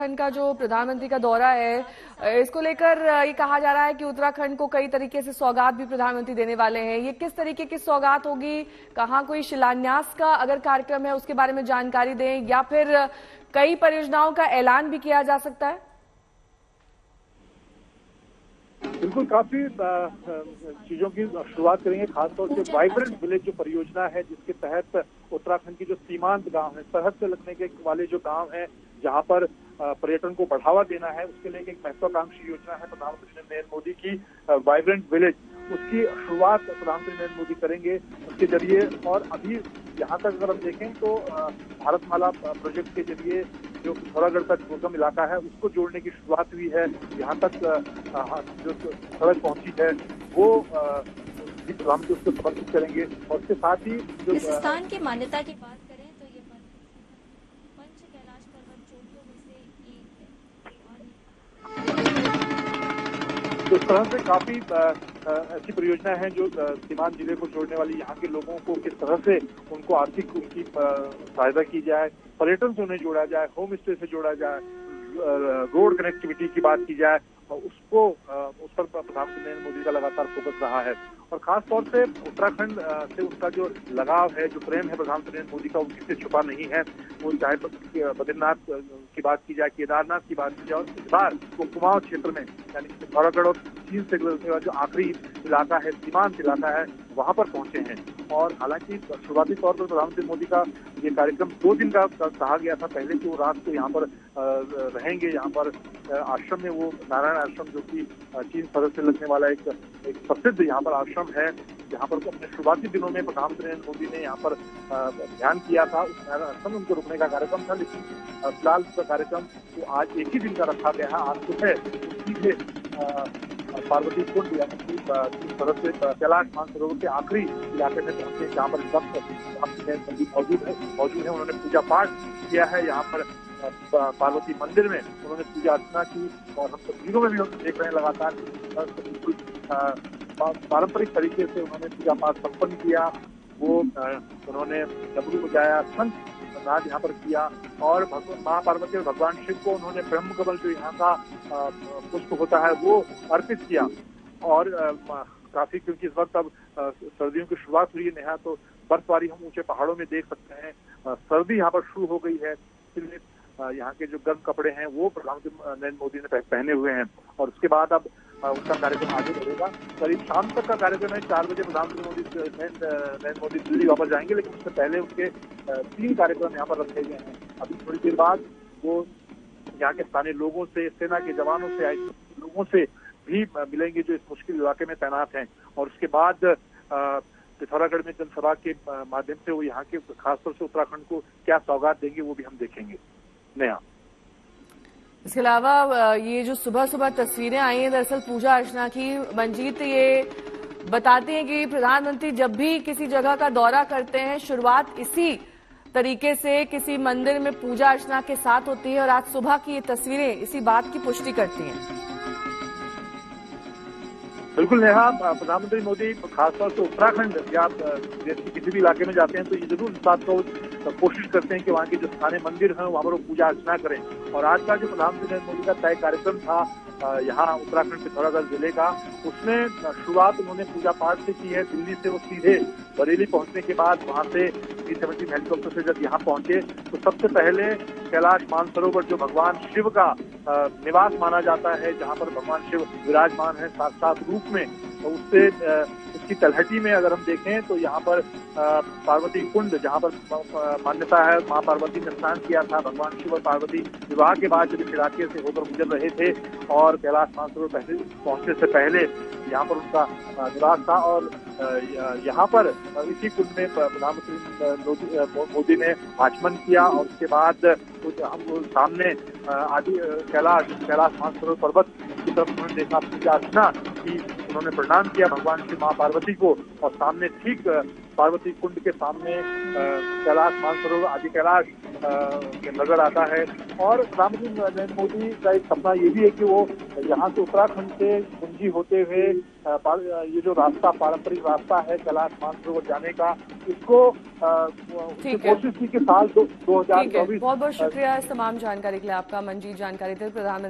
उत्तराखंड का जो प्रधानमंत्री का दौरा है, इसको लेकर ये कहा जा रहा है कि उत्तराखंड को कई तरीके से सौगात भी प्रधानमंत्री देने वाले हैं। ये किस तरीके की सौगात होगी, कहाँ कोई शिलान्यास का अगर कार्यक्रम है उसके बारे में जानकारी दें, या फिर कई परियोजनाओं का ऐलान भी किया जा सकता है? बिल्कुल, काफी चीजों की शुरुआत करेंगे। खासतौर से वाइब्रेंट विलेज जो परियोजना है, जिसके तहत उत्तराखंड की जो सीमांत गांव है, सरहद से लगने के वाले जो गांव हैं, जहां पर पर्यटन को बढ़ावा देना है, उसके लिए एक महत्वाकांक्षी योजना है प्रधानमंत्री नरेंद्र मोदी की, वाइब्रेंट विलेज। उसकी शुरुआत प्रधानमंत्री नरेंद्र मोदी करेंगे उसके जरिए। और अभी यहाँ तक अगर हम देखें तो भारतमाला प्रोजेक्ट के जरिए जो पिथौरागढ़ का दुर्गम इलाका है उसको जोड़ने की शुरुआत हुई है। यहाँ तक जो सड़क पहुंची है वो प्रधानमंत्री उसको समर्पित करेंगे। और उसके साथ ही जो इस स्थान की मान्यता की बात करें तो ये पंच कैलाश पर्वत चोटियों में से एक है। तो इस तरह से काफी ऐसी परियोजना है जो सीमांत जिले को जोड़ने वाली, यहाँ के लोगों को किस तरह से उनको आर्थिक उनकी सहायता की जाए, पर्यटन से उन्हें जोड़ा जाए, होम स्टे से जोड़ा जाए, रोड कनेक्टिविटी की बात की जाए, उसको उस पर प्रधानमंत्री नरेंद्र मोदी का लगातार फोकस रहा है। और खास तौर से उत्तराखंड से उनका जो लगाव है, जो प्रेम है प्रधानमंत्री नरेंद्र मोदी का, उनकी से छुपा नहीं है। वो चाहे बद्रीनाथ की बात की जाए, केदारनाथ की बात की जाए, और इस बार वो कुमाऊं क्षेत्र में यानी पिथौरागढ़ और चीन से गुजरने वाला जो आखिरी इलाका है, सीमांत इलाका है, वहां पर पहुंचे हैं। और हालांकि शुरुआती तौर पर प्रधानमंत्री मोदी का ये कार्यक्रम 2 दिन का कहा गया था। पहले तो रात को यहाँ पर रहेंगे, यहाँ पर आश्रम में, वो नारायण आश्रम जो कि चीन सरहद से लगने वाला एक प्रसिद्ध यहाँ पर आश्रम है, जहाँ पर अपने शुरुआती दिनों में प्रधानमंत्री नरेंद्र मोदी ने यहाँ पर ध्यान किया था। उस नारायण आश्रम में उनको रुकने का कार्यक्रम था, लेकिन फिलहाल उसका कार्यक्रम तो आज एक ही दिन का रखा गया है। आज सुबह सीधे पार्वती कुंड यानी कि सरहद से कैलाश मानसरोवर के आखिरी इलाके में पहुंचे, जहाँ पर मौजूद है। उन्होंने पूजा पाठ किया है यहाँ पर पार्वती मंदिर में, उन्होंने पूजा अर्चना की। और हम तस्वीरों में भी हम देख रहे हैं लगातार बिल्कुल पारंपरिक तरीके से उन्होंने पूजा पाठ संपन्न किया। वो उन्होंने डमरू बजाया, शंख नाद यहाँ पर किया, और माँ पार्वती और भगवान शिव को उन्होंने ब्रह्म कमल जो यहाँ का पुष्प होता है वो अर्पित किया। और काफी, क्योंकि इस वक्त अब सर्दियों की शुरुआत हुई है नेहा, तो बर्फबारी हम ऊंचे पहाड़ों में देख सकते हैं। सर्दी यहाँ पर शुरू हो गई है, इसलिए यहाँ के जो गर्म कपड़े हैं वो प्रधानमंत्री नरेंद्र मोदी ने पहने हुए हैं। और उसके बाद अब उनका कार्यक्रम आगे बढ़ेगा। करीब शाम तक का कार्यक्रम है। 4 बजे प्रधानमंत्री नरेंद्र मोदी दिल्ली वापस जाएंगे, लेकिन उससे पहले उनके 3 कार्यक्रम यहाँ पर रखे गए हैं। अभी थोड़ी देर बाद वो यहाँ के स्थानीय लोगों से, सेना के जवानों से, आईटी लोगों से भी मिलेंगे जो इस मुश्किल इलाके में तैनात हैं। और उसके बाद पिथौरागढ़ में जनसभा के माध्यम से वो यहाँ के खासतौर से उत्तराखंड को क्या सौगात देंगे वो भी हम देखेंगे। नया इसके अलावा ये जो सुबह सुबह तस्वीरें आई हैं दरअसल पूजा अर्चना की, मंजीत ये बताती हैं कि प्रधानमंत्री जब भी किसी जगह का दौरा करते हैं शुरुआत इसी तरीके से किसी मंदिर में पूजा अर्चना के साथ होती है, और आज सुबह की ये तस्वीरें इसी बात की पुष्टि करती हैं। बिल्कुल नेहा, प्रधानमंत्री मोदी खासतौर से उत्तराखंड या देश के किसी भी इलाके में जाते हैं तो ये जरूर इस बात को कोशिश करते हैं कि वहाँ के जो स्थानीय मंदिर हैं वहाँ पर वो पूजा अर्चना करें। और आज का जो प्रधानमंत्री नरेंद्र मोदी का तय कार्यक्रम था यहाँ उत्तराखंड पिथौरागढ़ जिले का, उसमें शुरुआत उन्होंने पूजा पाठ से की है। दिल्ली से वो सीधे बरेली पहुंचने के बाद वहाँ से C-17 हेलीकॉप्टर से जब यहाँ पहुंचे तो सबसे पहले कैलाश मानसरोवर जो भगवान शिव का निवास माना जाता है, जहाँ पर भगवान शिव विराजमान है साक्षात रूप में, तो उससे उसकी तलहटी में अगर हम देखें तो यहाँ पर पार्वती कुंड, जहाँ पर मान्यता है माँ पार्वती ने स्नान किया था। भगवान शिव और पार्वती विवाह के बाद जब इस इलाके से होकर गुजर रहे थे और कैलाश मानसरोवर पहुंचने से पहले यहाँ पर उनका निवास था। और यहाँ पर इसी कुंड में प्रधानमंत्री मोदी ने आचमन किया। और उसके बाद हम सामने आदि कैलाश मानसरोवर पर्वत की तरफ उन्होंने देखा, पूजा अर्चना की, उन्होंने प्रणाम किया भगवान श्री माँ पार्वती को। और सामने ठीक पार्वती कुंड के सामने कैलाश मानसरोवर आदि कैलाश नजर आता है। और प्रधानमंत्री नरेंद्र मोदी का एक सपना ये भी है कि वो यहाँ से उत्तराखंड से गुंजी होते हुए ये जो रास्ता पारंपरिक रास्ता है कैलाश मानसरोवर जाने का, इसको कोशिश की कि साल 2024। बहुत बहुत शुक्रिया इस तमाम जानकारी के लिए आपका। मंजीत जानकारी थे प्रधानमंत्री